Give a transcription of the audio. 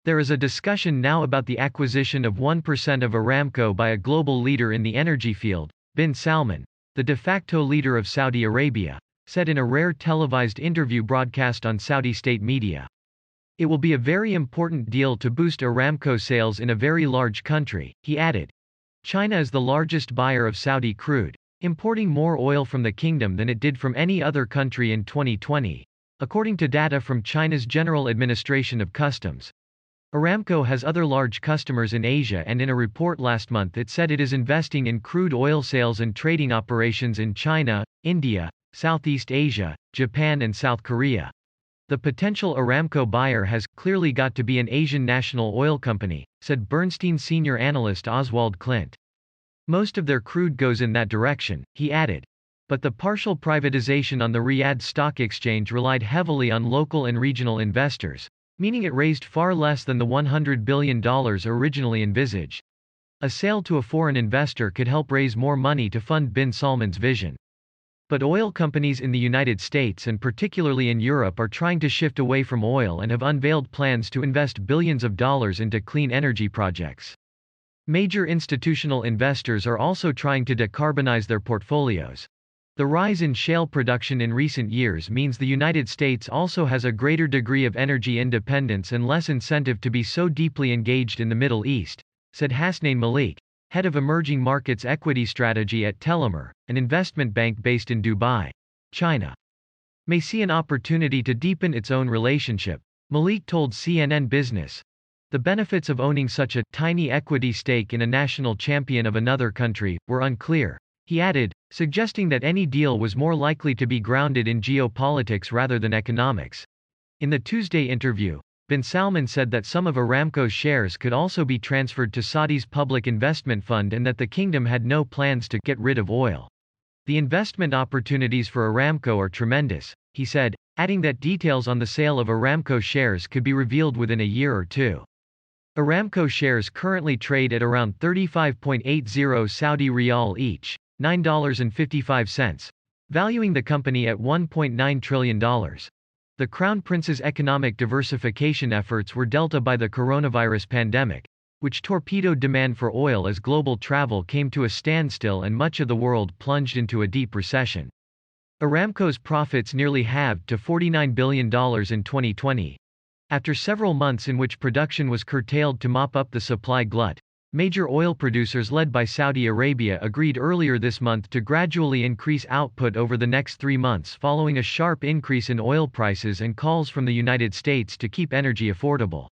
There is a discussion now about the acquisition of 1% of Aramco by a global leader in the energy field. Bin Salman, the de facto leader of Saudi Arabia, said in a rare televised interview broadcast on Saudi state media. It will be a very important deal to boost Aramco sales in a very large country, he added. China is the largest buyer of Saudi crude, importing more oil from the kingdom than it did from any other country in 2020, according to data from China's General Administration of Customs. Aramco has other large customers in Asia, and in a report last month it said it is investing in crude oil sales and trading operations in China, India, Southeast Asia, Japan and South Korea. The potential Aramco buyer has clearly got to be an Asian national oil company, said Bernstein senior analyst Oswald Clint. Most of their crude goes in that direction, he added. But the partial privatization on the Riyadh Stock Exchange relied heavily on local and regional investors, meaning it raised far less than the $100 billion originally envisaged. A sale to a foreign investor could help raise more money to fund bin Salman's vision. But oil companies in the United States and particularly in Europe are trying to shift away from oil and have unveiled plans to invest billions of dollars into clean energy projects. Major institutional investors are also trying to decarbonize their portfolios. The rise in shale production in recent years means the United States also has a greater degree of energy independence and less incentive to be so deeply engaged in the Middle East, said Hasnain Malik, head of emerging markets equity strategy at Telemer, an investment bank based in Dubai. China may see an opportunity to deepen its own relationship, Malik told CNN Business. The benefits of owning such a tiny equity stake in a national champion of another country were unclear, he added, suggesting that any deal was more likely to be grounded in geopolitics rather than economics. In the Tuesday interview, Bin Salman said that some of Aramco's shares could also be transferred to Saudi's public investment fund and that the kingdom had no plans to get rid of oil. The investment opportunities for Aramco are tremendous, he said, adding that details on the sale of Aramco shares could be revealed within a year or two. Aramco shares currently trade at around 35.80 Saudi riyal each, $9.55, valuing the company at $1.9 trillion. The Crown Prince's economic diversification efforts were delta by the coronavirus pandemic, which torpedoed demand for oil as global travel came to a standstill and much of the world plunged into a deep recession. Aramco's profits nearly halved to $49 billion in 2020. After several months in which production was curtailed to mop up the supply glut, major oil producers led by Saudi Arabia agreed earlier this month to gradually increase output over the next 3 months following a sharp increase in oil prices and calls from the United States to keep energy affordable.